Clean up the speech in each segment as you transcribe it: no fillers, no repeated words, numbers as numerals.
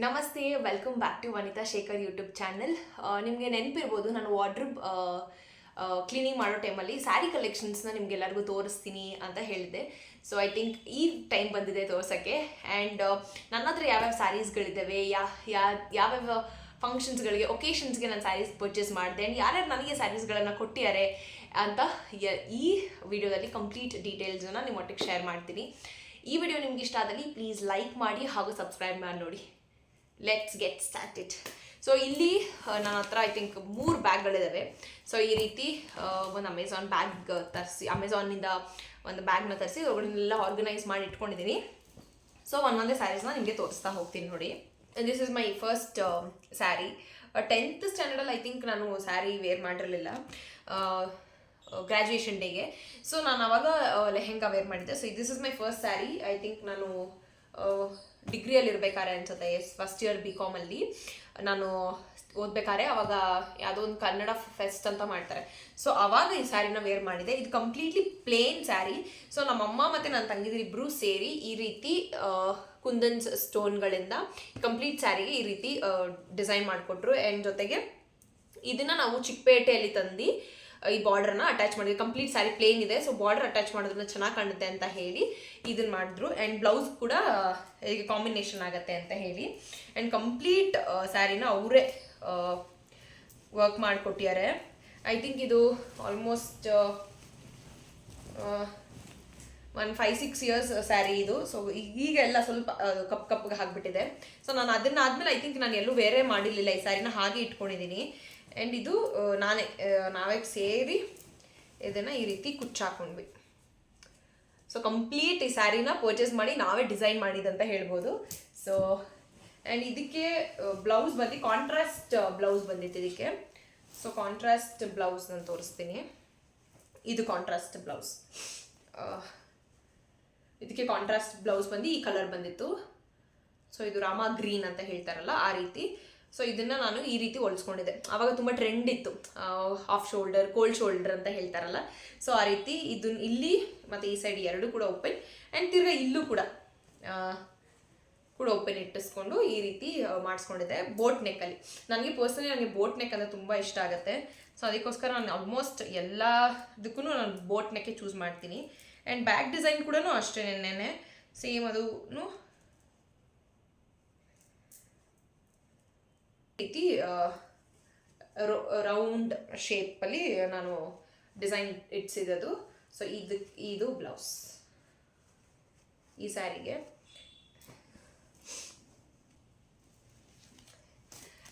ನಮಸ್ತೆ, welcome back to Vanitha Shekhar YouTube channel. ನಿಮಗೆ ನೆನಪಿರ್ಬೋದು, ನಾನು ವಾರ್ಡ್ರೋಬ್ ಕ್ಲೀನಿಂಗ್ ಮಾಡೋ ಟೈಮಲ್ಲಿ ಸ್ಯಾರಿ ಕಲೆಕ್ಷನ್ಸ್ನ ನಿಮ್ಗೆಲ್ಲರಿಗೂ ತೋರಿಸ್ತೀನಿ ಅಂತ ಹೇಳಿದೆ. ಸೊ ಐ ಥಿಂಕ್ ಈ ಟೈಮ್ ಬಂದಿದೆ ತೋರ್ಸೋಕ್ಕೆ. ಆ್ಯಂಡ್ ನನ್ನ ಹತ್ರ ಯಾವ್ಯಾವ ಸ್ಯಾರೀಸ್ಗಳಿದ್ದಾವೆ, ಯಾವ್ಯಾವ ಫಂಕ್ಷನ್ಸ್ಗಳಿಗೆ, ಒಕೇಶನ್ಸ್ಗೆ ನಾನು ಸ್ಯಾರೀಸ್ ಪರ್ಚೇಸ್ ಮಾಡಿದೆ ಆ್ಯಂಡ್ ಯಾರ್ಯಾರು ನನಗೆ ಸ್ಯಾರೀಸ್ಗಳನ್ನು ಕೊಟ್ಟಿದ್ದಾರೆ ಅಂತ ಈ ವಿಡಿಯೋದಲ್ಲಿ ಕಂಪ್ಲೀಟ್ ಡೀಟೇಲ್ಸನ್ನು ನಿಮ್ಮ ಒಟ್ಟಿಗೆ ಶೇರ್ ಮಾಡ್ತೀನಿ. ಈ ವಿಡಿಯೋ ನಿಮ್ಗೆ ಇಷ್ಟ ಆದಲ್ಲಿ ಪ್ಲೀಸ್ ಲೈಕ್ ಮಾಡಿ ಹಾಗೂ ಸಬ್ಸ್ಕ್ರೈಬ್ ಮಾಡಿ ನೋಡಿ. Let's get started. ಸೊ ಇಲ್ಲಿ ನನ್ನ ಹತ್ರ ಐ ಥಿಂಕ್ 3 ಬ್ಯಾಗ್ಗಳಿದ್ದಾವೆ. ಸೊ ಈ ರೀತಿ ಒಂದು ಅಮೆಝಾನ್ ಬ್ಯಾಗ್ ತರಿಸಿ, ಅಮೆಝಾನಿಂದ ಒಂದು ಬ್ಯಾಗ್ನ ತರಿಸಿ ಅವುಗಳನ್ನೆಲ್ಲ ಆರ್ಗನೈಸ್ ಮಾಡಿ ಇಟ್ಕೊಂಡಿದ್ದೀನಿ. ಸೊ ಒಂದೊಂದೇ ಸ್ಯಾರೀಸ್ನ ನಿಮಗೆ ತೋರಿಸ್ತಾ ಹೋಗ್ತೀನಿ ನೋಡಿ. This is my first sari. 10th ಸ್ಟ್ಯಾಂಡರ್ಡಲ್ಲಿ ಐ ಥಿಂಕ್ ನಾನು ಸ್ಯಾರಿ ವೇರ್ ಮಾಡಿರಲಿಲ್ಲ ಗ್ರ್ಯಾಜುಯೇಷನ್ ಡೇಗೆ. ಸೊ ನಾನು ಅವಾಗ ಲೆಹೆಂಗಾ ವೇರ್ ಮಾಡಿದ್ದೆ. So this is my first sari. I think ನಾನು ಡಿಗ್ರಿಯಲ್ಲಿ ಇರಬೇಕಾದ್ರೆ ಅನ್ಸುತ್ತೆ, ಫಸ್ಟ್ ಇಯರ್ BCom ಅಲ್ಲಿ ನಾನು ಓದ್ಬೇಕಾದ್ರೆ ಅವಾಗ ಯಾವುದೋ ಒಂದು ಕನ್ನಡ ಫೆಸ್ಟ್ ಅಂತ ಮಾಡ್ತಾರೆ. ಸೊ ಅವಾಗ ಈ ಸ್ಯಾರಿನ ವೇರ್ ಮಾಡಿದೆ. ಇದು ಕಂಪ್ಲೀಟ್ಲಿ ಪ್ಲೇನ್ ಸ್ಯಾರಿ. ಸೊ ನಮ್ಮಮ್ಮ ಮತ್ತು ನನ್ನ ತಂಗಿದಿರಿಬ್ಬರು ಸೇರಿ ಈ ರೀತಿ ಕುಂದನ್ಸ್ ಸ್ಟೋನ್ಗಳಿಂದ ಕಂಪ್ಲೀಟ್ ಸ್ಯಾರಿಗೆ ಈ ರೀತಿ ಡಿಸೈನ್ ಮಾಡಿಕೊಟ್ರು. ಆ್ಯಂಡ್ ಜೊತೆಗೆ ಇದನ್ನು ನಾವು ಚಿಕ್ಕಪೇಟೆಯಲ್ಲಿ ತಂದು ಈ ಬಾರ್ಡರ್ನ ಅಟ್ಯಾಚ್ ಮಾಡಿದ್ವಿ. ಕಂಪ್ಲೀಟ್ ಸ್ಯಾರಿ ಪ್ಲೇನ್ ಇದೆ, ಸೊ ಬಾರ್ಡರ್ ಅಟ್ಯಾಚ್ ಮಾಡೋದ್ರಿಂದ ಚೆನ್ನಾಗಿ ಕಾಣುತ್ತೆ ಅಂತ ಹೇಳಿ ಇದನ್ನು ಮಾಡಿದ್ರು. ಆ್ಯಂಡ್ ಬ್ಲೌಸ್ ಕೂಡ ಇದಕ್ಕೆ ಕಾಂಬಿನೇಷನ್ ಆಗುತ್ತೆ ಅಂತ ಹೇಳಿ. ಆ್ಯಂಡ್ ಕಂಪ್ಲೀಟ್ ಸ್ಯಾರಿನ ಅವರೇ ವರ್ಕ್ ಮಾಡಿಕೊಟ್ಟಿದ್ದಾರೆ. ಐ ಥಿಂಕ್ ಇದು ಆಲ್ಮೋಸ್ಟ್ 5-6 ಇಯರ್ಸ್ ಸ್ಯಾರಿ ಇದು. ಸೊ ಈಗೆಲ್ಲ ಸ್ವಲ್ಪ ಕಪ್ಪಗೆ ಆಗಿಬಿಟ್ಟಿದೆ. ಸೊ ನಾನು ಅದನ್ನಾದ್ಮೇಲೆ ಐ ಥಿಂಕ್ ನಾನು ಎಲ್ಲೂ ಬೇರೆ ಮಾಡಿರಲಿಲ್ಲ, ಈ ಸ್ಯಾರಿನ ಹಾಗೆ ಇಟ್ಕೊಂಡಿದ್ದೀನಿ. ಆ್ಯಂಡ್ ಇದು ನಾವೇ ಸೇರಿ ಇದನ್ನು ಈ ರೀತಿ ಕುಚ್ಚಾಕೊಂಡ್ವಿ. ಸೊ ಕಂಪ್ಲೀಟ್ ಈ ಸ್ಯಾರಿನ ಪರ್ಚೇಸ್ ಮಾಡಿ ನಾವೇ ಡಿಸೈನ್ ಮಾಡಿದಂತ ಹೇಳ್ಬೋದು. ಸೊ ಆ್ಯಂಡ್ ಇದಕ್ಕೆ ಬ್ಲೌಸ್ ಬಂದು ಕಾಂಟ್ರಾಸ್ಟ್ ಬ್ಲೌಸ್ ಬಂದಿತ್ತು ಇದಕ್ಕೆ. ಸೊ ಕಾಂಟ್ರಾಸ್ಟ್ ಬ್ಲೌಸ್ ನಾನು ತೋರಿಸ್ತೀನಿ. ಇದು ಕಾಂಟ್ರಾಸ್ಟ್ ಬ್ಲೌಸ್. ಇದಕ್ಕೆ ಕಾಂಟ್ರಾಸ್ಟ್ ಬ್ಲೌಸ್ ಬಂದು ಈ ಕಲರ್ ಬಂದಿತ್ತು. ಸೊ ಇದು ರಾಮ ಗ್ರೀನ್ ಅಂತ ಹೇಳ್ತಾರಲ್ಲ ಆ ರೀತಿ. ಸೊ ಇದನ್ನು ನಾನು ಈ ರೀತಿ ಹೊಲಿಸ್ಕೊಂಡಿದ್ದೆ. ಆವಾಗ ತುಂಬ ಟ್ರೆಂಡ್ ಇತ್ತು, ಹಾಫ್ ಶೋಲ್ಡರ್, ಕೋಲ್ಡ್ ಶೋಲ್ಡರ್ ಅಂತ ಹೇಳ್ತಾರಲ್ಲ. ಸೊ ಆ ರೀತಿ ಇದನ್ನು ಇಲ್ಲಿ ಮತ್ತು ಈ ಸೈಡ್ ಎರಡು ಕೂಡ ಓಪನ್, ಆ್ಯಂಡ್ ತಿರ್ಗಾ ಇಲ್ಲೂ ಕೂಡ ಓಪನ್ ಇಟ್ಟಿಸ್ಕೊಂಡು ಈ ರೀತಿ ಮಾಡಿಸ್ಕೊಂಡಿದ್ದೆ ಬೋಟ್ ನೆಕ್ಕಲ್ಲಿ. ನನಗೆ ನನಗೆ ಬೋಟ್ ನೆಕ್ ಅಂದರೆ ತುಂಬ ಇಷ್ಟ ಆಗುತ್ತೆ. ಸೊ ಅದಕ್ಕೋಸ್ಕರ ನಾನು ಆಲ್ಮೋಸ್ಟ್ ಎಲ್ಲದಕ್ಕೂ ನಾನು ಬೋಟ್ ನೆಕ್ಕೆ ಚೂಸ್ ಮಾಡ್ತೀನಿ. ಆ್ಯಂಡ್ ಬ್ಯಾಕ್ ಡಿಸೈನ್ ಕೂಡ ಅಷ್ಟೇನೆ ಸೇಮ್ ಅದು ರೀತಿ ರೌಂಡ್ ಶೇಪಲ್ಲಿ ನಾನು ಡಿಸೈನ್ ಇಟ್ಸಿದ್ದು. ಸೊ ಇದು ಬ್ಲೌಸ್ ಈ ಸ್ಯಾರಿಗೆ.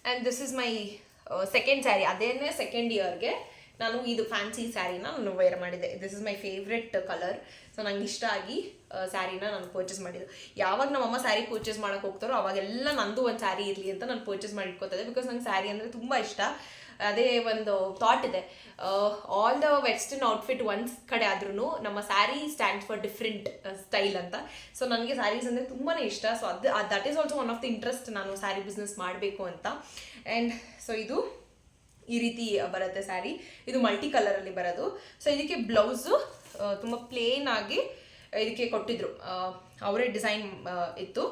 And this is my second sari. ಅದೇನೇ ಸೆಕೆಂಡ್ ಇಯರ್ಗೆ ನಾನು ಇದು ಫ್ಯಾನ್ಸಿ ಸ್ಯಾರಿನ ನಾನು ವೇರ್ ಮಾಡಿದ್ದೆ. This is my favourite colour. So ನಂಗೆ ಇಷ್ಟ ಆಗಿ ಸ್ಯಾರಿನ ನಾನು ಪರ್ಚೇಸ್ ಮಾಡಿದ್ದು. ಯಾವಾಗ ನಮ್ಮಮ್ಮ ಸ್ಯಾರಿ ಪರ್ಚೇಸ್ ಮಾಡೋಕೆ ಹೋಗ್ತಾರೋ ಅವಾಗೆಲ್ಲ ನಂದು ಒಂದು ಸ್ಯಾರಿ ಇರಲಿ ಅಂತ ನಾನು ಪರ್ಚೇಸ್ ಮಾಡಿ ಇಟ್ಕೋತಿದ್ದೆ. ಬಿಕಾಸ್ ನಂಗೆ ಸ್ಯಾರಿ ಅಂದರೆ ತುಂಬ ಇಷ್ಟ. ಅದೇ ಒಂದು ಥಾಟ್ ಇದೆ, ಆಲ್ ದ ವೆಸ್ಟರ್ನ್ ಔಟ್ಫಿಟ್ ಒಂದು ಕಡೆ ಆದ್ರೂ ನಮ್ಮ sari stands for different style ಅಂತ. ಸೊ ನನಗೆ ಸ್ಯಾರೀಸ್ ಅಂದರೆ ತುಂಬಾ ಇಷ್ಟ. So that is also one of the interest, ನಾನು ಸ್ಯಾರಿ ಬಿಸ್ನೆಸ್ ಮಾಡಬೇಕು ಅಂತ. ಆ್ಯಂಡ್ ಸೊ ಇದು ಈ ರೀತಿ ಬರುತ್ತೆ ಸ್ಯಾರಿ. ಇದು ಮಲ್ಟಿ ಕಲರಲ್ಲಿ ಬರೋದು. ಸೊ ಇದಕ್ಕೆ ಬ್ಲೌಸು ತುಂಬ ಪ್ಲೇನ್ ಆಗಿ ಇದಕ್ಕೆ ಕೊಟ್ಟಿದ್ರು, ಅವರೇ ಡಿಸೈನ್ ಇತ್ತು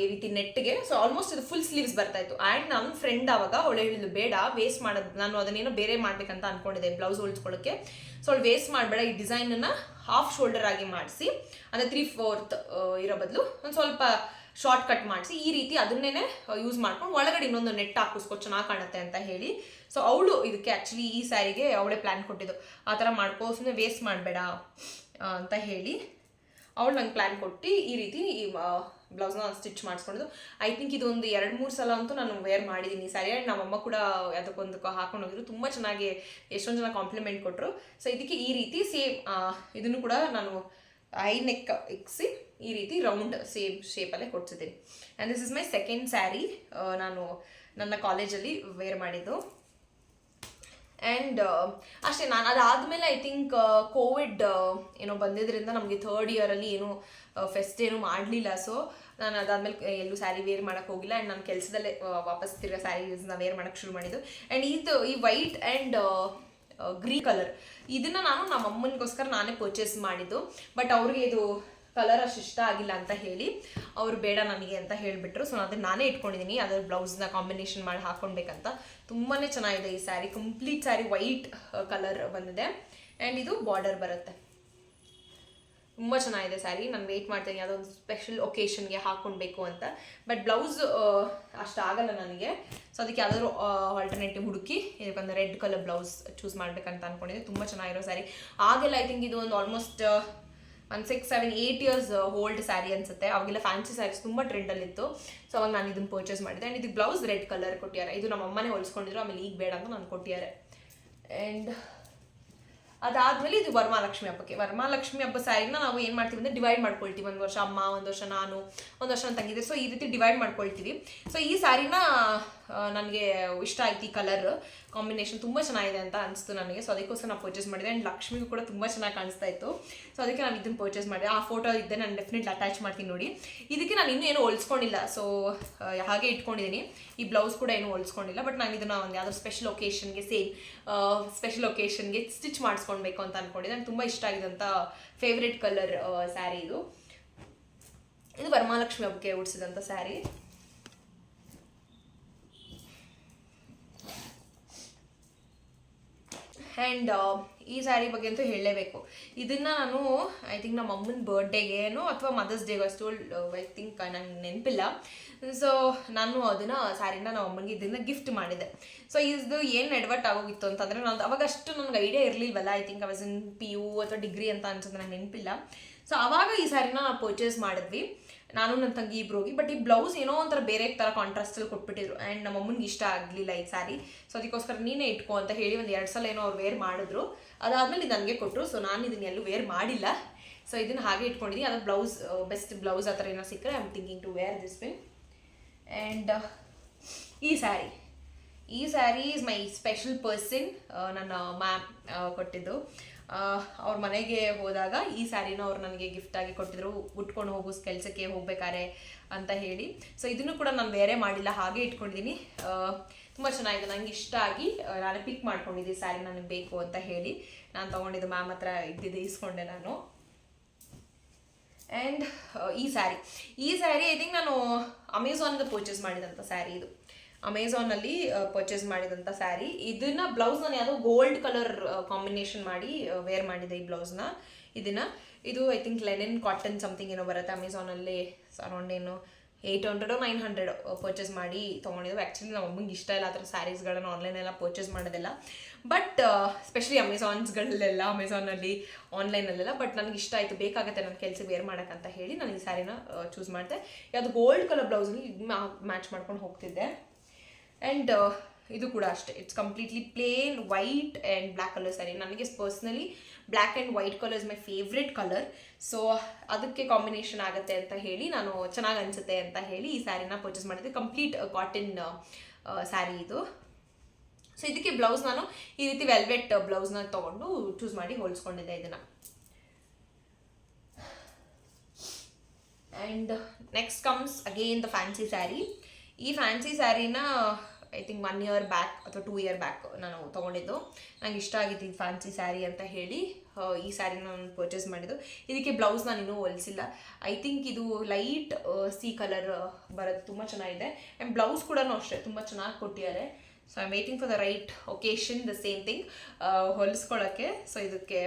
ಈ ರೀತಿ ನೆಟ್ಗೆ. ಸೊ ಆಲ್ಮೋಸ್ಟ್ ಇದು ಫುಲ್ ಸ್ಲೀವ್ಸ್ ಬರ್ತಾ ಇತ್ತು. ಆ್ಯಂಡ್ ನನ್ನ ಫ್ರೆಂಡ್ ಆವಾಗ ಅವಳು ಹೇಳಿದ್ಲು, ಬೇಡ ವೇಸ್ಟ್ ಮಾಡೋದು, ನಾನು ಅದನ್ನೇನೋ ಬೇರೆ ಮಾಡ್ಬೇಕಂತ ಅಂದ್ಕೊಂಡಿದ್ದೆ ಬ್ಲೌಸ್ ಹೊಲಿಸ್ಕೊಳ್ಳೋಕ್ಕೆ. ಸೊ ಅವಳು ವೇಸ್ಟ್ ಮಾಡಬೇಡ, ಈ ಡಿಸೈನನ್ನು ಹಾಫ್ ಶೋಲ್ಡರ್ ಆಗಿ ಮಾಡಿಸಿ, ಅಂದರೆ 3/4 ಇರೋ ಬದಲು ಒಂದು ಸ್ವಲ್ಪ ಶಾರ್ಟ್ ಕಟ್ ಮಾಡಿಸಿ ಈ ರೀತಿ ಅದನ್ನೇ ಯೂಸ್ ಮಾಡ್ಕೊಂಡು ಒಳಗಡೆ ಇನ್ನೊಂದು ನೆಟ್ ಹಾಕಿಸ್ಕೊ ಚೆನ್ನಾಗಿ ಕಾಣುತ್ತೆ ಅಂತ ಹೇಳಿ. ಸೊ ಅವಳು ಇದಕ್ಕೆ ಆ್ಯಕ್ಚುಲಿ ಈ ಸ್ಯಾರಿಗೆ ಅವಳೇ ಪ್ಲ್ಯಾನ್ ಕೊಟ್ಟಿದ್ದು, ಆ ಥರ ಮಾಡ್ಕೋ, ಸುಮ್ಮನೆ ವೇಸ್ಟ್ ಮಾಡಬೇಡ ಅಂತ ಹೇಳಿ ಅವಳು ನಂಗೆ ಪ್ಲ್ಯಾನ್ ಕೊಟ್ಟು ಈ ರೀತಿ ಈ ಬ್ಲೌಸ್ನ ಸ್ಟಿಚ್ ಮಾಡಿಸ್ಕೊಂಡಿದ್ದು. ಐ ಥಿಂಕ್ ಇದು ಒಂದು 2-3 ಸಲ ಅಂತೂ ನಾನು ವೇರ್ ಮಾಡಿದ್ದೀನಿ ಈ ಸ್ಯಾರಿ. ಆ್ಯಂಡ್ ನಮ್ಮಮ್ಮ ಕೂಡ ಅದಕ್ಕೊಂದಕ್ಕೆ ಹಾಕೊಂಡು ಹೋಗಿದ್ರು. ತುಂಬ ಚೆನ್ನಾಗಿ ಎಷ್ಟೊಂದು ಜನ ಕಾಂಪ್ಲಿಮೆಂಟ್ ಕೊಟ್ಟರು. ಸೊ ಇದಕ್ಕೆ ಈ ರೀತಿ ಸೇಮ್ ಇದನ್ನು ಕೂಡ ನಾನು ಐ ನೆಕ್ ಇಕ್ಸಿ ಈ ರೀತಿ ರೌಂಡ್ ಸೇಮ್ ಶೇಪಲ್ಲೇ ಕೊಡ್ಸಿದ್ದೀನಿ. And this is my second sari. ನಾನು ನನ್ನ ಕಾಲೇಜಲ್ಲಿ ವೇರ್ ಮಾಡಿದ್ದು. ಆ್ಯಂಡ್ ಅಷ್ಟೇ, ನಾನು ಅದಾದಮೇಲೆ ಐ ಥಿಂಕ್ ಕೋವಿಡ್ ಏನೋ ಬಂದಿದ್ದರಿಂದ ನಮಗೆ 3rd ಇಯರಲ್ಲಿ ಏನೂ ಫೆಸ್ಟ್ ಏನೂ ಮಾಡಲಿಲ್ಲ. ಸೊ ನಾನು ಅದಾದಮೇಲೆ ಎಲ್ಲೂ ಸ್ಯಾರಿ ವೇರ್ ಮಾಡೋಕ್ಕೆ ಹೋಗಿಲ್ಲ. ಆ್ಯಂಡ್ ನಾನು ಕೆಲಸದಲ್ಲೇ ವಾಪಸ್ ತಿರ್ಗಾ ಸ್ಯಾರೀಸ್ನ ವೇರ್ ಮಾಡೋಕ್ಕೆ ಶುರು ಮಾಡಿದ್ದು. ಆ್ಯಂಡ್ ಈ ವೈಟ್ ಆ್ಯಂಡ್ ಗ್ರೀನ್ ಕಲರ್ ಇದನ್ನು ನಾನು ನಮ್ಮ ಅಮ್ಮನಿಗೋಸ್ಕರ ನಾನೇ ಪರ್ಚೇಸ್ ಮಾಡಿದ್ದು. ಬಟ್ ಅವ್ರಿಗೆ ಇದು ಕಲರ್ ಅಷ್ಟು ಇಷ್ಟ ಆಗಿಲ್ಲ ಅಂತ ಹೇಳಿ ಅವರು ಬೇಡ ನನಗೆ ಅಂತ ಹೇಳಿಬಿಟ್ರು. ಸೊ ಅದನ್ನ ನಾನೇ ಇಟ್ಕೊಂಡಿದ್ದೀನಿ, ಅದರ ಬ್ಲೌಸ್ನ ಕಾಂಬಿನೇಷನ್ ಮಾಡಿ ಹಾಕೊಳ್ಬೇಕಂತ. ತುಂಬಾ ಚೆನ್ನಾಗಿದೆ ಈ sari. Complete sari white colour ಬಂದಿದೆ ಆ್ಯಂಡ್ ಇದು ಬಾರ್ಡರ್ ಬರುತ್ತೆ. ತುಂಬ ಚೆನ್ನಾಗಿದೆ ಸ್ಯಾರಿ. ನಾನು ವೆಯ್ಟ್ ಮಾಡ್ತೀನಿ ಯಾವುದೋ ಒಂದು ಸ್ಪೆಷಲ್ ಒಕೇಶನ್ಗೆ ಹಾಕ್ಕೊಳ್ಬೇಕು ಅಂತ. ಬಟ್ ಬ್ಲೌಸ್ ಅಷ್ಟು ಆಗಲ್ಲ ನನಗೆ. ಸೊ ಅದಕ್ಕೆ ಯಾವುದಾದ್ರು ಆಲ್ಟರ್ನೇಟಿವ್ ಹುಡುಕಿ ಇದಕ್ಕೊಂದು ರೆಡ್ ಕಲರ್ ಬ್ಲೌಸ್ ಚೂಸ್ ಮಾಡಬೇಕಂತ ಅಂದ್ಕೊಂಡಿದ್ದೆ. ತುಂಬ ಚೆನ್ನಾಗಿರೋ ಸ್ಯಾರಿ. ಆಗೆಲ್ಲ ಐ ಥಿಂಕ್ ಇದು ಒಂದು ಆಲ್ಮೋಸ್ಟ್ 1 6 7 8 ಇಯರ್ಸ್ ಓಲ್ಡ್ ಸ್ಯಾರಿ ಅನ್ಸುತ್ತೆ. ಅವಾಗೆಲ್ಲ ಫ್ಯಾನ್ಸಿ ಸ್ಯಾರೀಸ್ ತುಂಬ ಟ್ರೆಂಡಲ್ಲಿತ್ತು. ಸೊ ಅವಾಗ ನಾನು ಇದನ್ನು ಪರ್ಚೇಸ್ ಮಾಡಿದೆ. ಆ್ಯಂಡ್ ಇದಕ್ಕೆ ಬ್ಲೌಸ್ ರೆಡ್ ಕಲರ್ ಕೊಟ್ಟಿದ್ದಾರೆ. ಇದು ನಮ್ಮ ಅಮ್ಮನೇ ಹೊಲಿಸ್ಕೊಂಡಿದ್ರು, ಆಮೇಲೆ ಈಗ ಬೇಡ ಅಂತ ನಾನು ಕೊಟ್ಟಿದ್ದಾರೆ. ಆ್ಯಂಡ್ ಅದಾದಮೇಲೆ ಇದು ವರಮಹಾಲಕ್ಷ್ಮಿ ಹಬ್ಬ ಸ್ಯಾರಿನ ನಾವು ಏನು ಮಾಡ್ತೀವಿ ಅಂದರೆ ಡಿವೈಡ್ ಮಾಡ್ಕೊಳ್ತೀವಿ. ಒಂದು ವರ್ಷ ಅಮ್ಮ, ಒಂದು ವರ್ಷ ನಾನು, ಒಂದು ವರ್ಷ ನನ್ನ ತಂಗಿದೆ. ಸೊ ಈ ರೀತಿ ಡಿವೈಡ್ ಮಾಡ್ಕೊಳ್ತೀವಿ. ಸೊ ಈ ಸ್ಯಾರಿನ ನನಗೆ ಇಷ್ಟ ಆಯ್ತು. ಈ ಕಲರ್ ಕಾಂಬಿನೇಷನ್ ತುಂಬ ಚೆನ್ನಾಗಿದೆ ಅಂತ ಅನಿಸ್ತು ನನಗೆ. ಸೊ ಅದಕ್ಕೋಸ್ಕರ ನಾನು ಪರ್ಚೇಸ್ ಮಾಡಿದೆ. ಆ್ಯಂಡ್ ಲಕ್ಷ್ಮಿಗೂ ಕೂಡ ತುಂಬ ಚೆನ್ನಾಗಿ ಕಾಣಿಸ್ತಾ ಇತ್ತು. ಸೊ ಅದಕ್ಕೆ ನಾನು ಇದನ್ನು ಪರ್ಚೇಸ್ ಮಾಡಿದೆ. ಆ ಫೋಟೋ ಇದ್ದೆ, ನಾನು ಡೆಫಿನೆಟ್ಲಿ ಅಟ್ಯಾಚ್ ಮಾಡ್ತೀನಿ ನೋಡಿ. ಇದಕ್ಕೆ ನಾನು ಇನ್ನೂ ಏನು ಹೊಲಿಸ್ಕೊಂಡಿಲ್ಲ. ಸೊ ಹಾಗೆ ಇಟ್ಕೊಂಡಿದ್ದೀನಿ. ಈ ಬ್ಲೌಸ್ ಕೂಡ ಏನೂ ಹೊಲಿಸ್ಕೊಂಡಿಲ್ಲ. ಬಟ್ ನಾನು ಇದನ್ನು ಒಂದು ಯಾವುದೋ ಸ್ಪೆಷಲ್ ಒಕೇಶನ್ಗೆ ಸ್ಪೆಷಲ್ ಒಕೇಶನ್ಗೆ ಸ್ಟಿಚ್ ಮಾಡಿಸ್ಕೊಳ್ಬೇಕು ಅಂತ ಅಂದ್ಕೊಂಡಿದ್ದೆ. ನನಗೆ ತುಂಬ ಇಷ್ಟ ಆಗಿದಂಥ ಫೇವ್ರೆಟ್ ಕಲರ್ ಸ್ಯಾರಿ ಇದು. ಇದು ವರಮಹಾಲಕ್ಷ್ಮಿ ಹಬ್ಬಕ್ಕೆ ಉಡಿಸಿದಂಥ ಸ್ಯಾರಿ. ಆ್ಯಂಡ್ ಈ ಸ್ಯಾರಿ ಬಗ್ಗೆ ಅಂತೂ ಹೇಳಲೇಬೇಕು. ಇದನ್ನು ನಾನು ಐ ಥಿಂಕ್ ನಮ್ಮ ಅಮ್ಮನ ಬರ್ಡೇಗೇನೋ ಅಥವಾ ಮದರ್ಸ್ ಡೇಗೋ ಅಷ್ಟು ಐ ಥಿಂಕ್ ನಂಗೆ ನೆನಪಿಲ್ಲ. ಸೊ ನಾನು ಅದನ್ನು ಸ್ಯಾರಿನ ನಮ್ಮ ಅಮ್ಮನಿಗೆ ಇದನ್ನು ಗಿಫ್ಟ್ ಮಾಡಿದೆ. ಸೊ ಇದು ಏನು ಎಡವಟ್ ಆಗೋಗಿತ್ತು ಅಂತಂದರೆ, ನಾನು ಅವಾಗ ಅಷ್ಟು ನನಗೆ ಐಡಿಯಾ ಇರಲಿಲ್ವಲ್ಲ. I think I was in PU ಅಥವಾ ಡಿಗ್ರಿ ಅಂತ ಅನ್ಸುತ್ತೆ, ನಂಗೆ ನೆನಪಿಲ್ಲ. ಸೊ ಆವಾಗ ಈ ಸ್ಯಾರಿನ ನಾವು ಪರ್ಚೇಸ್ ಮಾಡಿದ್ವಿ, ನಾನು ನನ್ನ ತಂಗಿ ಇಬ್ರು ಹೋಗಿ. ಬಟ್ ಈ ಬ್ಲೌಸ್ ಏನೋ ಒಂಥರ ಬೇರೆ ಥರ ಕಾಂಟ್ರಾಸ್ಟಲ್ಲಿ ಕೊಟ್ಬಿಟ್ಟಿದ್ರು. ಆ್ಯಂಡ್ ನಮ್ಮ ಅಮ್ಮನಿಗೆ ಇಷ್ಟ ಆಗಲಿಲ್ಲ ಈ ಸ್ಯಾರಿ. ಸೊ ಅದಕ್ಕೋಸ್ಕರ ನೀನೇ ಇಟ್ಕೋ ಅಂತ ಹೇಳಿ ಒಂದು 2 ಸಲ ಏನೋ ಅವ್ರು ವೇರ್ ಮಾಡಿದ್ರು. ಅದಾದಮೇಲೆ ಇದು ನನಗೆ ಕೊಟ್ಟರು. ಸೊ ನಾನು ಇದನ್ನ ಎಲ್ಲೂ ವೇರ್ ಮಾಡಿಲ್ಲ. ಸೊ ಇದನ್ನು ಹಾಗೆ ಇಟ್ಕೊಂಡಿದ್ದೀನಿ. ಅದು ಬ್ಲೌಸ್ ಬೆಸ್ಟ್ ಬ್ಲೌಸ್ ಆ ಥರ ಏನೋ ಸಿಕ್ಕರೆ I am thinking to wear this win. And ಈ sari is my special person. ನನ್ನ ಮ್ಯಾಮ್ ಕೊಟ್ಟಿದ್ದು. ಅವ್ರ ಮನೆಗೆ ಹೋದಾಗ ಈ ಸ್ಯಾರಿನ ಅವ್ರು ನನಗೆ ಗಿಫ್ಟಾಗಿ ಕೊಟ್ಟಿದ್ರು, ಉಟ್ಕೊಂಡು ಹೋಗೋ ಕೆಲಸಕ್ಕೆ ಹೋಗ್ಬೇಕಾರೆ ಅಂತ ಹೇಳಿ. ಸೊ ಇದನ್ನು ಕೂಡ ನಾನು ಬೇರೆ ಮಾಡಿಲ್ಲ, ಹಾಗೆ ಇಟ್ಕೊಂಡಿದ್ದೀನಿ. ತುಂಬ ಚೆನ್ನಾಗಿದೆ, ನನಗೆ ಇಷ್ಟ ಆಗಿ ನಾನು ಪಿಕ್ ಮಾಡ್ಕೊಂಡಿದ್ದೆ ಸ್ಯಾರಿ ನನಗೆ ಬೇಕು ಅಂತ ಹೇಳಿ. ನಾನು ತೊಗೊಂಡಿದ್ದು ಮ್ಯಾಮ್ ಹತ್ರ ಇದ್ದಿದ್ದು ಇಸ್ಕೊಂಡೆ ನಾನು. ಆ್ಯಂಡ್ ಈ ಸ್ಯಾರಿ ಐ ಥಿಂಕ್ ನಾನು ಅಮೆಝಾನಿಂದ ಪರ್ಚೇಸ್ ಮಾಡಿದಂಥ ಸ್ಯಾರಿ ಇದು. ಅಮೆಝಾನಲ್ಲಿ ಪರ್ಚೇಸ್ ಮಾಡಿದಂಥ ಸ್ಯಾರಿ. ಇದನ್ನು ಬ್ಲೌಸ್ ನಾನು ಯಾವುದೋ ಗೋಲ್ಡ್ ಕಲರ್ ಕಾಂಬಿನೇಷನ್ ಮಾಡಿ ವೇರ್ ಮಾಡಿದೆ ಈ ಬ್ಲೌಸ್ನ. ಇದು I think Lenin cotton something ಏನೋ ಬರುತ್ತೆ. ಅಮೆಝಾನಲ್ಲಿ ಅರೌಂಡ್ ಏನು 800 or 900 ಪರ್ಚೇಸ್ ಮಾಡಿ ತೊಗೊಂಡಿದ್ದು. ಆ್ಯಕ್ಚುಲಿ ನಮ್ಮ ಅಮ್ಮಂಗೆ ಇಷ್ಟ ಇಲ್ಲ ಆ ಥರ ಸ್ಯಾರೀಸ್ಗಳನ್ನು ಆನ್ಲೈನೆಲ್ಲ ಪರ್ಚೇಸ್ ಮಾಡೋದಿಲ್ಲ. ಬಟ್ ಸ್ಪೆಷಲಿ ಅಮೆಝಾನಲ್ಲಿ ಆನ್ಲೈನಲ್ಲೆಲ್ಲ. ಬಟ್ ನನಗೆ ಇಷ್ಟ ಆಯಿತು, ಬೇಕಾಗುತ್ತೆ ನನ್ನ ಕೆಲಸ ವೇರ್ ಮಾಡೋಕ್ಕಂತ ಹೇಳಿ ನಾನು ಈ ಸ್ಯಾರಿನ ಚೂಸ್ ಮಾಡಿದೆ. ಯಾವುದು ಗೋಲ್ಡ್ ಕಲರ್ ಬ್ಲೌಸಲ್ಲಿ ಮ್ಯಾಚ್ ಮಾಡ್ಕೊಂಡು ಹೋಗ್ತಿದ್ದೆ. ಆ್ಯಂಡ್ ಇದು ಕೂಡ ಅಷ್ಟೇ, it's completely plain white and black colour sari. ನನಗೆ personally black and white colour is my favourite colour. So ಅದಕ್ಕೆ ಕಾಂಬಿನೇಷನ್ ಆಗುತ್ತೆ ಅಂತ ಹೇಳಿ, ನಾನು ಚೆನ್ನಾಗಿ ಅನಿಸುತ್ತೆ ಅಂತ ಹೇಳಿ ಈ ಸ್ಯಾರಿನ ಪರ್ಚೇಸ್ ಮಾಡಿದ್ದೆ. ಕಂಪ್ಲೀಟ್ ಕಾಟನ್ ಸ್ಯಾರಿ ಇದು. ಸೊ ಇದಕ್ಕೆ ಬ್ಲೌಸ್ ನಾನು ಈ ರೀತಿ ವೆಲ್ವೆಟ್ ಬ್ಲೌಸ್ನ ತೊಗೊಂಡು ಚೂಸ್ ಮಾಡಿ ಹೋಲಿಸ್ಕೊಂಡಿದ್ದೆ ಇದನ್ನು. And next comes again the fancy sari. ಈ ಫ್ಯಾನ್ಸಿ ಸ್ಯಾರಿನ ಐ ಥಿಂಕ್ 1 year ಬ್ಯಾಕ್ ಅಥವಾ 2 year ಬ್ಯಾಕ್ ನಾನು ತೊಗೊಂಡಿದ್ದು. ನಂಗೆ ಇಷ್ಟ ಆಗಿತ್ತು ಈ ಫ್ಯಾನ್ಸಿ ಸ್ಯಾರಿ ಅಂತ ಹೇಳಿ ಈ ಸ್ಯಾರಿನ ನಾನು ಪರ್ಚೇಸ್ ಮಾಡಿದ್ದು. ಇದಕ್ಕೆ ಬ್ಲೌಸ್ ನಾನು ಇನ್ನೂ ಹೊಲಿಸಿಲ್ಲ. ಐ ಥಿಂಕ್ ಇದು ಲೈಟ್ ಸಿ ಕಲರ್ ಬರೋದು, ತುಂಬ ಚೆನ್ನಾಗಿದೆ. ಆ್ಯಂಡ್ ಬ್ಲೌಸ್ ಕೂಡ ಅಷ್ಟೇ ತುಂಬ ಚೆನ್ನಾಗಿ ಕೊಟ್ಟಿದ್ದಾರೆ. So I am waiting for the right occasion, the same thing ಹೊಲಿಸ್ಕೊಳ್ಳೋಕ್ಕೆ. ಸೊ ಇದಕ್ಕೆ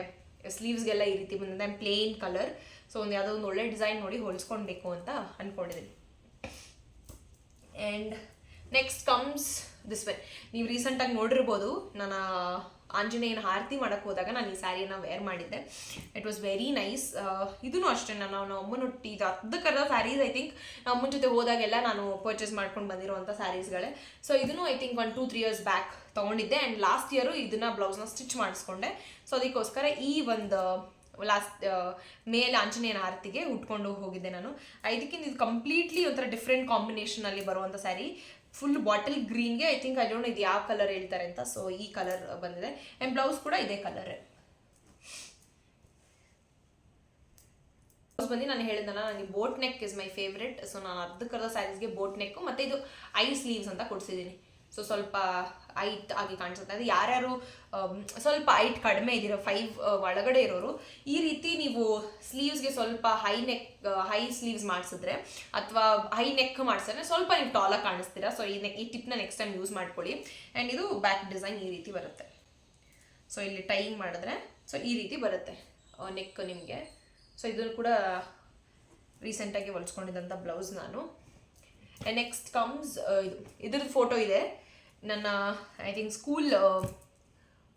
ಸ್ಲೀವ್ಸ್ಗೆಲ್ಲ ಈ ರೀತಿ ಬಂದಿದೆ. And plane colour. ಸೊ ಒಂದು ಯಾವುದೋ ಒಂದು ಒಳ್ಳೆ ಡಿಸೈನ್ ನೋಡಿ ಹೊಲಿಸ್ಕೊಳ್ಬೇಕು ಅಂತ ಅಂದ್ಕೊಂಡಿದ್ದೀನಿ. And next comes this way. ನೀವು ರೀಸೆಂಟಾಗಿ ನೋಡಿರ್ಬೋದು, ನಾನು ಆಂಜನೇಯನ ಆರತಿ ಮಾಡೋಕ್ಕೆ ಹೋದಾಗ ನಾನು ಈ ಸ್ಯಾರಿಯನ್ನು ವೇರ್ ಮಾಡಿದ್ದೆ. It was very nice. ಇದೂ ಅಷ್ಟೇ, ನಮ್ಮ ಅಮ್ಮನೊಟ್ಟಿ ಇದು ಅರ್ಧಕ್ಕರ್ಧ ಸ್ಯಾರೀಸ್ ಐ ಥಿಂಕ್ ನಮ್ಮ ಅಮ್ಮನ ಜೊತೆ ಹೋದಾಗೆಲ್ಲ ನಾನು ಪರ್ಚೇಸ್ ಮಾಡ್ಕೊಂಡು ಬಂದಿರುವಂಥ ಸ್ಯಾರೀಸ್ಗಳೇ. ಸೊ ಇದನ್ನು ಐ ಥಿಂಕ್ 1-2-3 years ಬ್ಯಾಕ್ ತೊಗೊಂಡಿದ್ದೆ. ಆ್ಯಂಡ್ ಲಾಸ್ಟ್ ಇಯರು ಇದನ್ನು ಬ್ಲೌಸ್ನ ಸ್ಟಿಚ್ ಮಾಡಿಸ್ಕೊಂಡೆ. ಸೊ ಅದಕ್ಕೋಸ್ಕರ ಈ ಒಂದು ಮೇಲೆ ಆಂಜನೇಯನ ಆರತಿಗೆ ಉಟ್ಕೊಂಡು ಹೋಗಿದ್ದೆ ನಾನು. ಇದಕ್ಕಿಂತ ಇದು ಕಂಪ್ಲೀಟ್ಲಿ ಒಂಥರ ಡಿಫ್ರೆಂಟ್ ಕಾಂಬಿನೇಷನಲ್ಲಿ ಬರುವಂಥ ಸ್ಯಾರಿ. ಫುಲ್ ಬಾಟಲ್ ಗ್ರೀನ್ಗೆ I think I don't know ಇದು ಯಾವ ಕಲರ್ ಹೇಳ್ತಾರೆ ಅಂತ. ಸೊ ಈ ಕಲರ್ ಬಂದಿದೆ. ಆ್ಯಂಡ್ ಬ್ಲೌಸ್ ಕೂಡ ಇದೇ ಕಲರ್. ಬ್ಲೌಸ್ ಬಂದು ನಾನು ಹೇಳಿದ್ನಲ್ಲ, ನನಗೆ boat neck is my favourite. So ನಾನು ಅರ್ಧಕ್ಕರ್ಧ ಸ್ಯಾರೀಸ್ಗೆ ಬೋಟ್ ನೆಕ್ಕು ಮತ್ತು ಇದು ಐ ಸ್ಲೀವ್ಸ್ ಅಂತ ಕೊಡಿಸಿದ್ದೀನಿ. ಸೊ ಸ್ವಲ್ಪ ಐಟ್ ಆಗಿ ಕಾಣಿಸುತ್ತೆ. ಅದು ಯಾರ್ಯಾರು ಸ್ವಲ್ಪ ಐಟ್ ಕಡಿಮೆ ಇದ್ದೀರೋ 5 ಒಳಗಡೆ ಇರೋರು ಈ ರೀತಿ ನೀವು ಸ್ಲೀವ್ಸ್ ಸ್ಲೀವ್ಸ್ಗೆ ಸ್ವಲ್ಪ ಹೈ ಸ್ಲೀವ್ಸ್ ಮಾಡಿಸಿದ್ರೆ ಅಥವಾ ಹೈ ನೆಕ್ ಮಾಡಿಸಿದ್ರೆ ಸ್ವಲ್ಪ ನೀವು ಟಾಲಾಗಿ ಕಾಣಿಸ್ತೀರಾ. ಸೊ ಈ ಟಿಪ್ನ ನೆಕ್ಸ್ಟ್ ಟೈಮ್ ಯೂಸ್ ಮಾಡ್ಕೊಳ್ಳಿ. ಆ್ಯಂಡ್ ಇದು ಬ್ಯಾಕ್ ಡಿಸೈನ್ ಈ ರೀತಿ ಬರುತ್ತೆ. ಸೊ ಇಲ್ಲಿ ಟೈಯಿಂಗ್ ಮಾಡಿದ್ರೆ ಸೊ ಈ ರೀತಿ ಬರುತ್ತೆ ನೆಕ್ ನಿಮಗೆ. ಸೊ ಇದನ್ನು ಕೂಡ ರೀಸೆಂಟಾಗಿ ಹೊಲ್ಸ್ಕೊಂಡಿದ್ದಂಥ ಬ್ಲೌಸ್ ನಾನು. ಆ್ಯಂಡ್ ನೆಕ್ಸ್ಟ್ ಕಮ್ಸ್ ಇದ್ರದ್ದು ಫೋಟೋ ಇದೆ ನನ್ನ ಐ ಥಿಂಕ್ ಸ್ಕೂಲ್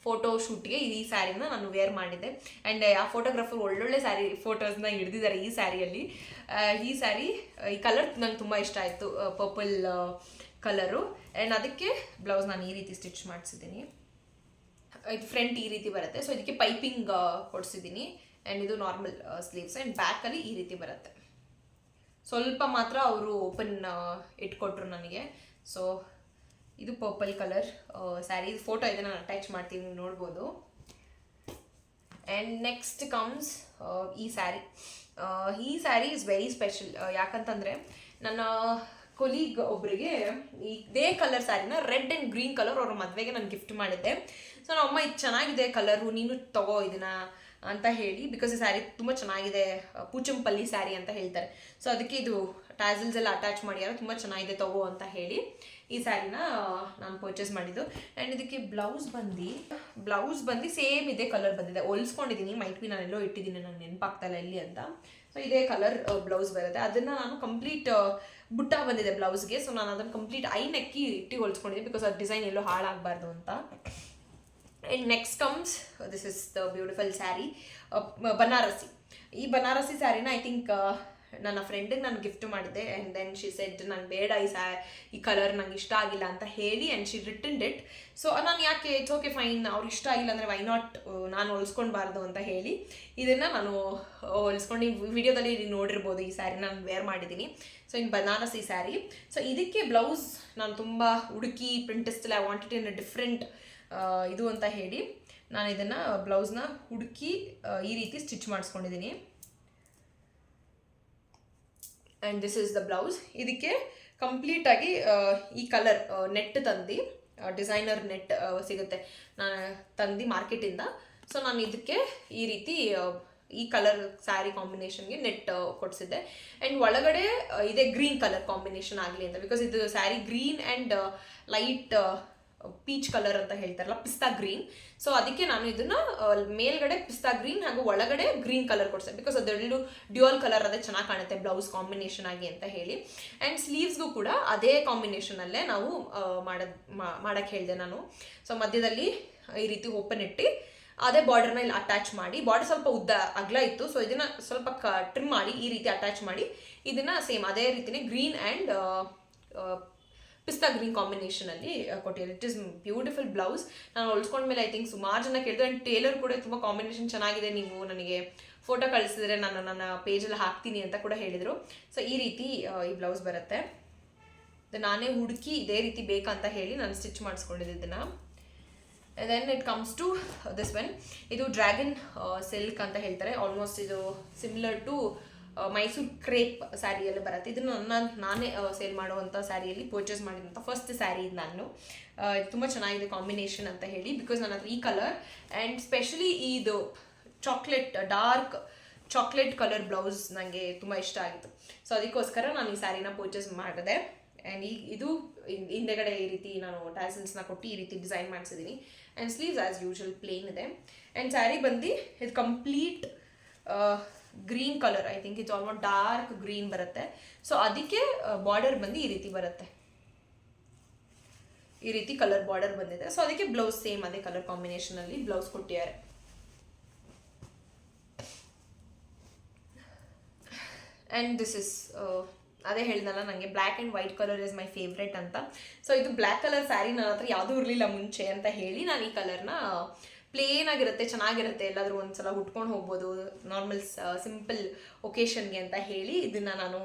ಫೋಟೋ ಶೂಟ್ಗೆ ಈ ಸ್ಯಾರಿನ ನಾನು ವೇರ್ ಮಾಡಿದ್ದೆ. ಆ್ಯಂಡ್ ಆ ಫೋಟೋಗ್ರಾಫರ್ ಒಳ್ಳೊಳ್ಳೆ ಸ್ಯಾರಿ ಫೋಟೋಸ್ನ ಹಿಡಿದಿದ್ದಾರೆ ಈ ಸ್ಯಾರಿಯಲ್ಲಿ. ಈ ಕಲರ್ ನಂಗೆ ತುಂಬ ಇಷ್ಟ ಆಯಿತು, ಪರ್ಪಲ್ ಕಲರು. ಆ್ಯಂಡ್ ಅದಕ್ಕೆ ಬ್ಲೌಸ್ ನಾನು ಈ ರೀತಿ ಸ್ಟಿಚ್ ಮಾಡಿಸಿದ್ದೀನಿ. ಇದು ಫ್ರಂಟ್ ಈ ರೀತಿ ಬರುತ್ತೆ. ಸೊ ಇದಕ್ಕೆ ಪೈಪಿಂಗ್ ಕೊಡಿಸಿದ್ದೀನಿ. ಆ್ಯಂಡ್ ಇದು ನಾರ್ಮಲ್ ಸ್ಲೀವ್ಸ್. ಆ್ಯಂಡ್ ಬ್ಯಾಕಲ್ಲಿ ಈ ರೀತಿ ಬರುತ್ತೆ. ಸ್ವಲ್ಪ ಮಾತ್ರ ಅವರು ಓಪನ್ ಇಟ್ಕೊಟ್ರು ನನಗೆ. ಸೊ ಇದು ಪರ್ಪಲ್ ಕಲರ್ ಸ್ಯಾರಿ. ಫೋಟೋ ಇದೆ, ನಾನು ಅಟ್ಯಾಚ್ ಮಾಡ್ತೀನಿ, ನೋಡ್ಬೋದು. ಆ್ಯಂಡ್ ನೆಕ್ಸ್ಟ್ ಕಮ್ಸ್ ಈ ಸ್ಯಾರಿ ಇಸ್ ವೆರಿ ಸ್ಪೆಷಲ್. ಯಾಕಂತಂದರೆ ನನ್ನ ಕೊಲೀಗ್ ಒಬ್ಬರಿಗೆ ಇದೇ ಕಲರ್ ಸ್ಯಾರಿನ ರೆಡ್ ಆ್ಯಂಡ್ ಗ್ರೀನ್ ಕಲರ್ ಅವ್ರ ಮದುವೆಗೆ ನಾನು ಗಿಫ್ಟ್ ಮಾಡಿದ್ದೆ. ಸೊ ನಮ್ಮಮ್ಮ ಇದು ಚೆನ್ನಾಗಿದೆ ಕಲರು, ನೀನು ತಗೋ ಇದನ್ನ ಅಂತ ಹೇಳಿ, ಬಿಕಾಸ್ ಈ ಸ್ಯಾರಿ ತುಂಬ ಚೆನ್ನಾಗಿದೆ, ಪೂಚಂಪಲ್ಲಿ ಸ್ಯಾರಿ ಅಂತ ಹೇಳ್ತಾರೆ. ಸೊ ಅದಕ್ಕೆ ಇದು ಟ್ಯಾಸಲ್ಸ್ ಎಲ್ಲ ಅಟ್ಯಾಚ್ ಮಾಡ್ಯಾರ, ತುಂಬ ಚೆನ್ನಾಗಿದೆ ತಗೋ ಅಂತ ಹೇಳಿ ಈ ಸ್ಯಾರಿನ ನಾನು ಪರ್ಚೇಸ್ ಮಾಡಿದ್ದು. ಆ್ಯಂಡ್ ಇದಕ್ಕೆ ಬ್ಲೌಸ್ ಬಂದು ಸೇಮ್ ಇದೇ ಕಲರ್ ಬಂದಿದೆ. ಹೊಲ್ಸ್ಕೊಂಡಿದ್ದೀನಿ, ಮೈಟ್ ಬಿ ನಾನೆಲ್ಲೋ ಇಟ್ಟಿದ್ದೀನಿ, ನಾನು ನೆನಪಾಗ್ತಾಯಿಲ್ಲ ಎಲ್ಲಿ ಅಂತ. ಸೊ ಇದೇ ಕಲರ್ ಬ್ಲೌಸ್ ಬರುತ್ತೆ. ಅದನ್ನು ನಾನು ಕಂಪ್ಲೀಟ್ ಬುಟ್ಟ ಬಂದಿದೆ ಬ್ಲೌಸ್ಗೆ. ಸೊ ನಾನು ಅದನ್ನು ಕಂಪ್ಲೀಟ್ ನೆಕ್ಕಿ ಇಟ್ಟು ಹೊಲ್ಸ್ಕೊಂಡಿದ್ದೀನಿ, ಬಿಕಾಸ್ ಅದು ಡಿಸೈನ್ ಎಲ್ಲೋ ಹಾಳಾಗಬಾರ್ದು ಅಂತ. And next comes this is the beautiful sari, Banarasi. ಈ ಬನಾರಸಿ ಸ್ಯಾರಿನ ಐ ಥಿಂಕ್ ನನ್ನ ಫ್ರೆಂಡಿಗೆ ನಾನು ಗಿಫ್ಟ್ ಮಾಡಿದ್ದೆ. ಆ್ಯಂಡ್ ದೆನ್ ಶಿ ಸೆಡ್ ನಂಗೆ ಬೇಡ ಈ ಕಲರ್ ನಂಗೆ ಇಷ್ಟ ಆಗಿಲ್ಲ ಅಂತ ಹೇಳಿ. And she returned it. So ನಾನು ಯಾಕೆ ಇಟ್ಸ್ ಓಕೆ ಫೈನ್, ಅವ್ರಿಗೆ ಇಷ್ಟ ಆಗಿಲ್ಲ ಅಂದರೆ ವೈ ನಾಟ್ ನಾನು ಹೊಲ್ಸ್ಕೊಳ್ಬಾರ್ದು ಅಂತ ಹೇಳಿ ಇದನ್ನು ನಾನು ಹೊಲ್ಸ್ಕೊಂಡು ವಿಡಿಯೋದಲ್ಲಿ ನೋಡಿರ್ಬೋದು. ಈ ಸ್ಯಾರಿ ನಾನು ವೇರ್ ಮಾಡಿದ್ದೀನಿ. So in Banarasi sari. So ಇದಕ್ಕೆ ಬ್ಲೌಸ್ ನಾನು ತುಂಬ ಹುಡುಕಿ ಪ್ರಿಂಟಿಸ್ಟಲ್ಲಿ ಐ ವಾಂಟೆಡ್ ಇನ್ ಡಿಫ್ರೆಂಟ್ ಇದು ಅಂತ ಹೇಳಿ ನಾನು ಇದನ್ನು ಬ್ಲೌಸ್ನ ಹುಡುಕಿ ಈ ರೀತಿ ಸ್ಟಿಚ್ ಮಾಡಿಸ್ಕೊಂಡಿದ್ದೀನಿ. And this is the blouse. ಇದಕ್ಕೆ ಕಂಪ್ಲೀಟಾಗಿ ಈ ಕಲರ್ ನೆಟ್ ತಂದು, ಡಿಸೈನರ್ ನೆಟ್ ಸಿಗುತ್ತೆ ನಾನು ತಂದು ಮಾರ್ಕೆಟಿಂದ. ಸೊ ನಾನು ಇದಕ್ಕೆ ಈ ರೀತಿ ಈ ಕಲರ್ ಸ್ಯಾರಿ ಕಾಂಬಿನೇಷನ್ಗೆ ನೆಟ್ ಕೊಡಿಸಿದ್ದೆ. ಆ್ಯಂಡ್ ಒಳಗಡೆ ಇದೇ ಗ್ರೀನ್ ಕಲರ್ ಕಾಂಬಿನೇಷನ್ ಆಗಲಿ ಅಂತ, ಬಿಕಾಸ್ ಇದು sari green and light peach colour ಅಂತ ಹೇಳ್ತಾರಲ್ಲ, ಪಿಸ್ತಾ ಗ್ರೀನ್. ಸೊ ಅದಕ್ಕೆ ನಾನು ಇದನ್ನು ಮೇಲ್ಗಡೆ ಪಿಸ್ತಾ ಗ್ರೀನ್ ಹಾಗೂ ಒಳಗಡೆ ಗ್ರೀನ್ ಕಲರ್ ಕೊಡ್ಸೆ, ಬಿಕಾಸ್ ಅದೆರಡು ಡ್ಯುಯಲ್ ಕಲರ್ ಅದೇ ಚೆನ್ನಾಗಿ ಕಾಣುತ್ತೆ ಬ್ಲೌಸ್ ಕಾಂಬಿನೇಷನ್ ಆಗಿ ಅಂತ ಹೇಳಿ. ಆ್ಯಂಡ್ ಸ್ಲೀವ್ಸ್ಗೂ ಕೂಡ ಅದೇ ಕಾಂಬಿನೇಷನಲ್ಲೇ ನಾವು ಮಾಡೋಕ್ಕೆ ಹೇಳಿದೆ ನಾನು. ಸೊ ಮಧ್ಯದಲ್ಲಿ ಈ ರೀತಿ ಓಪನ್ ಇಟ್ಟು ಅದೇ ಬಾರ್ಡರ್ನ ಇಲ್ಲಿ ಅಟ್ಯಾಚ್ ಮಾಡಿ, ಬಾರ್ಡರ್ ಸ್ವಲ್ಪ ಉದ್ದ ಅಗಲ ಇತ್ತು, ಸೊ ಇದನ್ನು ಸ್ವಲ್ಪ ಟ್ರಿಮ್ ಮಾಡಿ ಈ ರೀತಿ ಅಟ್ಯಾಚ್ ಮಾಡಿ ಇದನ್ನು ಸೇಮ್ ಅದೇ ರೀತಿಯೇ ಗ್ರೀನ್ ಆ್ಯಂಡ್ ಪಿಸ್ತಾ ಗ್ರೀನ್ ಕಾಂಬಿನೇಷನಲ್ಲಿ ಕೊಟ್ಟಿದ್ದಾರೆ. It is beautiful blouse. ನಾನು ಹೊಲ್ಸ್ಕೊಂಡ್ಮೇಲೆ ಐ ಥಿಂಕ್ ಸುಮಾರು ಜನ ಕೇಳಿದ್ರು. ಆ್ಯಂಡ್ ಟೇಲರ್ ಕೂಡ ತುಂಬ ಕಾಂಬಿನೇಷನ್ ಚೆನ್ನಾಗಿದೆ, ನೀವು ನನಗೆ ಫೋಟೋ ಕಳಿಸಿದ್ರೆ ನಾನು ನನ್ನ ಪೇಜಲ್ಲಿ ಹಾಕ್ತೀನಿ ಅಂತ ಕೂಡ ಹೇಳಿದರು. ಸೊ ಈ ರೀತಿ ಈ ಬ್ಲೌಸ್ ಬರುತ್ತೆ. ನಾನೇ ಹುಡುಕಿ ಇದೇ ರೀತಿ ಬೇಕಂತ ಹೇಳಿ ನಾನು ಸ್ಟಿಚ್ ಮಾಡಿಸ್ಕೊಂಡಿದ್ದೆ ಇದನ್ನು. Then it comes to this one. ಇದು ಡ್ರ್ಯಾಗನ್ ಸಿಲ್ಕ್ ಅಂತ ಹೇಳ್ತಾರೆ. ಆಲ್ಮೋಸ್ಟ್ ಇದು ಸಿಮಿಲರ್ ಟು ಮೈಸೂರು ಕ್ರೇಪ್ ಸ್ಯಾರಿಯಲ್ಲಿ ಬರುತ್ತೆ. ಇದನ್ನು ನಾನೇ ಸೇಲ್ ಮಾಡುವಂಥ ಸ್ಯಾರಿಯಲ್ಲಿ ಪರ್ಚೇಸ್ ಮಾಡಿದಂಥ ಫಸ್ಟ್ ಸ್ಯಾರಿ ಇದು ನಾನು. ತುಂಬ ಚೆನ್ನಾಗಿದೆ ಕಾಂಬಿನೇಷನ್ ಅಂತ ಹೇಳಿ, ಬಿಕಾಸ್ ನನ್ನ ಹತ್ರ ಈ ಕಲರ್ ಆ್ಯಂಡ್ ಸ್ಪೆಷಲಿ ಇದು ಡಾರ್ಕ್ ಚಾಕ್ಲೇಟ್ ಕಲರ್ ಬ್ಲೌಸ್ ನನಗೆ ತುಂಬ ಇಷ್ಟ ಆಗಿತ್ತು. ಸೊ ಅದಕ್ಕೋಸ್ಕರ ನಾನು ಈ ಸ್ಯಾರಿನ ಪರ್ಚೇಸ್ ಮಾಡಿದೆ. ಆ್ಯಂಡ್ ಇದು ಹಿಂದೆಗಡೆ ಈ ರೀತಿ ನಾನು ಟ್ಯಾಸಲ್ಸ್ನ ಕೊಟ್ಟು ಈ ರೀತಿ ಡಿಸೈನ್ ಮಾಡಿಸಿದ್ದೀನಿ. And sleeves as usual plain ಇದೆ. ಆ್ಯಂಡ್ ಸ್ಯಾರಿ ಬಂದು ಇದು complete green colour, I think it's almost dark green ಬರುತ್ತೆ. ಸೊ ಅದಕ್ಕೆ ಬಾರ್ಡರ್ ಬಂದು ಈ ರೀತಿ ಬರುತ್ತೆ, ಈ ರೀತಿ ಕಲರ್ ಬಾರ್ಡರ್ ಬಂದಿದೆ. ಸೊ ಅದಕ್ಕೆ ಬ್ಲೌಸ್ ಸೇಮ್ ಅದೇ ಕಲರ್ ಕಾಂಬಿನೇಷನಲ್ಲಿ ಬ್ಲೌಸ್ ಕೊಟ್ಟಿದ್ದಾರೆ. ಆ್ಯಂಡ್ ದಿಸ್ ಇಸ್ ಅದೇ ಹೇಳಿದ್ನಲ್ಲ ನನಗೆ black and white colour is my favourite ಅಂತ. ಸೊ ಇದು ಬ್ಲ್ಯಾಕ್ ಕಲರ್ ಸ್ಯಾರಿ ನನ್ನ ಹತ್ರ ಯಾವುದೂ ಇರಲಿಲ್ಲ ಮುಂಚೆ ಅಂತ ಹೇಳಿ ನಾನು ಈ ಕಲರ್ನ ಪ್ಲೇನ್ ಆಗಿರುತ್ತೆ, ಚೆನ್ನಾಗಿರುತ್ತೆ, ಎಲ್ಲಾದರೂ ಒಂದ್ಸಲ ಉಟ್ಕೊಂಡು ಹೋಗ್ಬೋದು ನಾರ್ಮಲ್ ಸಿಂಪಲ್ ಒಕೇಶನ್ಗೆ ಅಂತ ಹೇಳಿ ಇದನ್ನು ನಾನು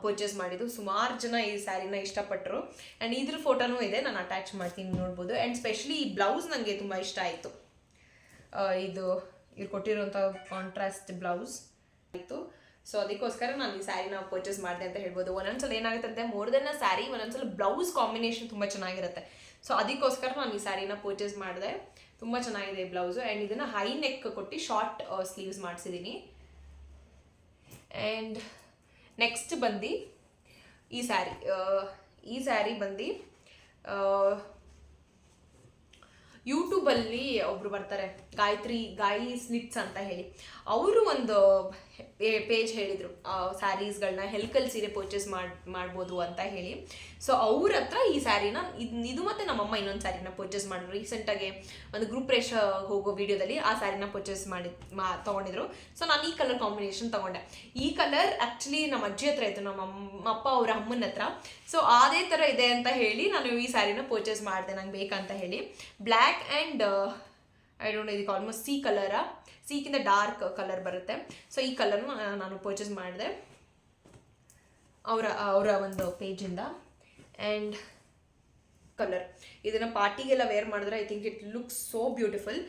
ಪರ್ಚೇಸ್ ಮಾಡಿದ್ದು. ಸುಮಾರು ಜನ ಈ ಸ್ಯಾರಿನ ಇಷ್ಟಪಟ್ಟರು. ಆ್ಯಂಡ್ ಇದ್ರ ಫೋಟೋನೂ ಇದೆ, ನಾನು ಅಟ್ಯಾಚ್ ಮಾಡ್ತೀನಿ, ನೋಡ್ಬೋದು. ಆ್ಯಂಡ್ ಸ್ಪೆಷಲಿ ಈ ಬ್ಲೌಸ್ ನನಗೆ ತುಂಬ ಇಷ್ಟ ಆಯಿತು. ಇದು ಇವ್ರು ಕೊಟ್ಟಿರೋಂಥ ಕಾಂಟ್ರಾಸ್ಟ್ ಬ್ಲೌಸ್ ಆಯಿತು. ಸೊ ಅದಕ್ಕೋಸ್ಕರ ನಾನು ಈ ಸ್ಯಾರಿನ ಪರ್ಚೇಸ್ ಮಾಡಿದೆ ಅಂತ ಹೇಳ್ಬೋದು. ಒಂದೊಂದ್ಸಲ ಏನಾಗುತ್ತೆ ಅಂದರೆ ಮೋರ್ ದೆನ್ ಅ ಸ್ಯಾರಿ ಒಂದೊಂದ್ಸಲ ಬ್ಲೌಸ್ ಕಾಂಬಿನೇಷನ್ ತುಂಬ ಚೆನ್ನಾಗಿರುತ್ತೆ. ಸೊ ಅದಕ್ಕೋಸ್ಕರ ನಾನು ಈ ಸ್ಯಾರಿನ ಪರ್ಚೇಸ್ ಮಾಡಿದೆ. ತುಂಬ ಚೆನ್ನಾಗಿದೆ ಈ ಬ್ಲೌಸು. ಆ್ಯಂಡ್ ಇದನ್ನು ಹೈ ನೆಕ್ ಕೊಟ್ಟು ಶಾರ್ಟ್ ಸ್ಲೀವ್ಸ್ ಮಾಡಿಸಿದ್ದೀನಿ. ಆ್ಯಂಡ್ ನೆಕ್ಸ್ಟ್ ಬಂದು ಈ ಸ್ಯಾರಿ ಬಂದು ಯೂಟ್ಯೂಬಲ್ಲಿ ಒಬ್ರು ಬರ್ತಾರೆ ಗಾಯಿ ಸ್ನಿಟ್ಸ್ ಅಂತ ಹೇಳಿ, ಅವರು ಒಂದು ಪೇಜ್ ಹೇಳಿದರು ಸ್ಯಾರೀಸ್ಗಳನ್ನ ಹೆಲ್ಕಲ್ ಸೀರೆ ಪರ್ಚೇಸ್ ಮಾಡ್ಬೋದು ಅಂತ ಹೇಳಿ. ಸೊ ಅವ್ರ ಹತ್ರ ಈ ಸ್ಯಾರಿನ ಇದು ಮತ್ತು ನಮ್ಮಮ್ಮ ಇನ್ನೊಂದು ಸ್ಯಾರಿನ ಪರ್ಚೇಸ್ ಮಾಡಿದ್ರು ರೀಸೆಂಟಾಗಿ ಒಂದು ಗ್ರೂಪ್ ರೇಷ್ ಹೋಗೋ ವಿಡಿಯೋದಲ್ಲಿ ಆ ಸ್ಯಾರಿನ ಪರ್ಚೇಸ್ ತೊಗೊಂಡಿದ್ರು. ಸೊ ನಾನು ಈ ಕಲರ್ ಕಾಂಬಿನೇಷನ್ ತೊಗೊಂಡೆ. ಈ ಕಲರ್ ಆ್ಯಕ್ಚುಲಿ ನಮ್ಮ ಅಜ್ಜಿ ಹತ್ರ ಇತ್ತು, ನಮ್ಮ ಅಪ್ಪ ಅವರ ಅಮ್ಮನ ಹತ್ರ. ಸೊ ಅದೇ ಥರ ಇದೆ ಅಂತ ಹೇಳಿ ನಾನು ಈ ಸ್ಯಾರಿನ ಪರ್ಚೇಸ್ ಮಾಡಿದೆ ನಂಗೆ ಬೇಕಂತ ಹೇಳಿ. Black and I don't no, ಇದಕ್ಕೆ ಆಲ್ಮೋಸ್ಟ್ ಸಿಕ್ಕಿಂತ ಡಾರ್ಕ್ ಕಲರ್ ಬರುತ್ತೆ. ಸೊ ಈ ಕಲರ್ನ ನಾನು ಪರ್ಚೇಸ್ ಮಾಡಿದೆ ಅವರ ಒಂದು ಪೇಜಿಂದ. ಆ್ಯಂಡ್ ಕಲರ್ ಇದನ್ನು ಪಾರ್ಟಿಗೆಲ್ಲ ವೇರ್ ಮಾಡಿದ್ರೆ I think it looks so beautiful.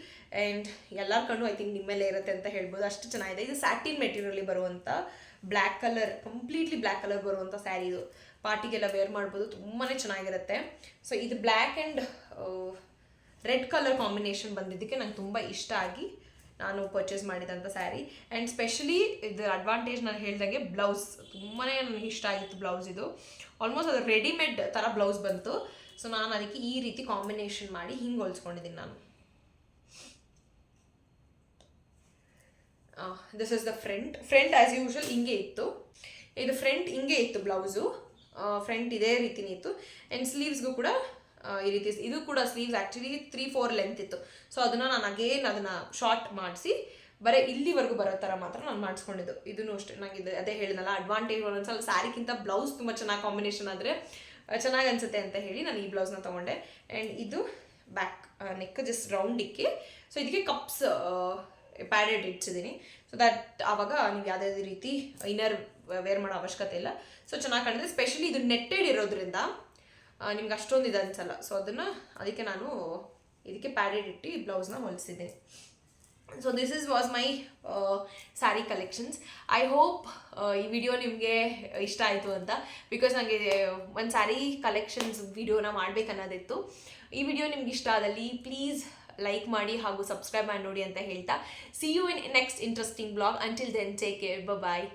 And ಎಲ್ಲರ ಕಣ್ಣು ಐ ಥಿಂಕ್ ನಿಮ್ಮೇಲೆ ಇರುತ್ತೆ ಅಂತ ಹೇಳ್ಬೋದು, ಅಷ್ಟು ಚೆನ್ನಾಗಿದೆ. ಇದು ಸ್ಯಾಟಿನ್ ಮೆಟೀರಿಯಲಿ ಬರುವಂಥ black colour, completely black colour ಬರುವಂಥ ಸ್ಯಾರಿ. ಇದು ಪಾರ್ಟಿಗೆಲ್ಲ ವೇರ್ ಮಾಡ್ಬೋದು, ತುಂಬಾ ಚೆನ್ನಾಗಿರುತ್ತೆ. ಸೊ ಇದು black and red colour combination ಬಂದಿದ್ದಕ್ಕೆ ನಂಗೆ ತುಂಬ ಇಷ್ಟ ಆಗಿ ನಾನು ಪರ್ಚೇಸ್ ಮಾಡಿದಂಥ ಸ್ಯಾರಿ. ಆ್ಯಂಡ್ ಸ್ಪೆಷಲಿ ಇದರ ಅಡ್ವಾಂಟೇಜ್ ನಾನು ಹೇಳ್ದಂಗೆ ಬ್ಲೌಸ್ ತುಂಬಾ ನನಗೆ ಇಷ್ಟ ಆಗಿತ್ತು. ಬ್ಲೌಸ್ ಇದು ಆಲ್ಮೋಸ್ಟ್ ಅದು ರೆಡಿಮೇಡ್ ಥರ ಬ್ಲೌಸ್ ಬಂತು. ಸೊ ನಾನು ಅದಕ್ಕೆ ಈ ರೀತಿ ಕಾಂಬಿನೇಷನ್ ಮಾಡಿ ಹಿಂಗೆ ಹೊಲ್ಸ್ಕೊಂಡಿದ್ದೀನಿ ನಾನು. This is the front as usual ಹಿಂಗೆ ಇತ್ತು. ಇದು ಫ್ರಂಟ್ ಹಿಂಗೆ ಇತ್ತು ಬ್ಲೌಸು, ಫ್ರಂಟ್ ಇದೇ ರೀತಿನೇ ಇತ್ತು. ಆ್ಯಂಡ್ ಸ್ಲೀವ್ಸ್ಗೂ ಕೂಡ ಈ ರೀತಿ, ಇದು ಕೂಡ ಸ್ಲೀವ್ಸ್ ಆ್ಯಕ್ಚುಲಿ 3-4 ಲೆಂತ್ ಇತ್ತು. ಸೊ ಅದನ್ನು ನಾನು ಅದನ್ನು ಶಾರ್ಟ್ ಮಾಡಿಸಿ ಬರೀ ಇಲ್ಲಿವರೆಗೂ ಬರೋ ಥರ ಮಾತ್ರ ನಾನು ಮಾಡಿಸ್ಕೊಂಡಿದ್ದು. ಇದನ್ನು ಅಷ್ಟೇ ನನಗೆ ಅದೇ ಹೇಳಿದ್ನಲ್ಲ ಅಡ್ವಾಂಟೇಜ್, ಒಂದೊಂದ್ಸಲ ಸ್ಯಾರಿಗಿಂತ ಬ್ಲೌಸ್ ತುಂಬ ಚೆನ್ನಾಗಿ ಕಾಂಬಿನೇಷನ್ ಆದರೆ ಚೆನ್ನಾಗಿ ಅನಿಸುತ್ತೆ ಅಂತ ಹೇಳಿ ನಾನು ಈ ಬ್ಲೌಸ್ನ ತೊಗೊಂಡೆ. ಆ್ಯಂಡ್ ಇದು ಬ್ಯಾಕ್ ನೆಕ್ ಜಸ್ಟ್ ರೌಂಡಿಕ್ಕೆ. ಸೊ ಇದಕ್ಕೆ ಕಪ್ಸ್ ಪ್ಯಾಡೆಡ್ ಇಡ್ಸಿದ್ದೀನಿ. ಸೊ ದಟ್ ಆವಾಗ ನೀವು ಯಾವುದೇ ರೀತಿ ಇನ್ನರ್ ವೇರ್ ಮಾಡೋ ಅವಶ್ಯಕತೆ ಇಲ್ಲ. ಸೊ ಚೆನ್ನಾಗಿ ಕಾಣಿದೆ. ಸ್ಪೆಷಲಿ ಇದು ನೆಟ್ಟೆಡ್ ಇರೋದ್ರಿಂದ ನಿಮ್ಗೆ ಅಷ್ಟೊಂದು ಇದು ಅನಿಸಲ್ಲ. ಸೊ ಅದಕ್ಕೆ ನಾನು ಇದಕ್ಕೆ ಪ್ಯಾಡೆಡ್ ಇಟ್ಟು ಈ ಬ್ಲೌಸ್ನ ಹೊಲಿಸಿದ್ದೀನಿ. So this was my sari collections. I hope ಈ ವಿಡಿಯೋ ನಿಮಗೆ ಇಷ್ಟ ಆಯಿತು ಅಂತ, ಬಿಕಾಸ್ ನನಗೆ ಒಂದು ಸ್ಯಾರಿ ಕಲೆಕ್ಷನ್ಸ್ ವಿಡಿಯೋನ ಮಾಡಬೇಕನ್ನೋದಿತ್ತು. ಈ ವಿಡಿಯೋ ನಿಮ್ಗೆ ಇಷ್ಟ ಆದಲ್ಲಿ ಪ್ಲೀಸ್ ಲೈಕ್ ಮಾಡಿ ಹಾಗೂ ಸಬ್ಸ್ಕ್ರೈಬ್ ಮಾಡಿ ನೋಡಿ ಅಂತ ಹೇಳ್ತಾ, see you in next interesting blog. Until then take care, bye.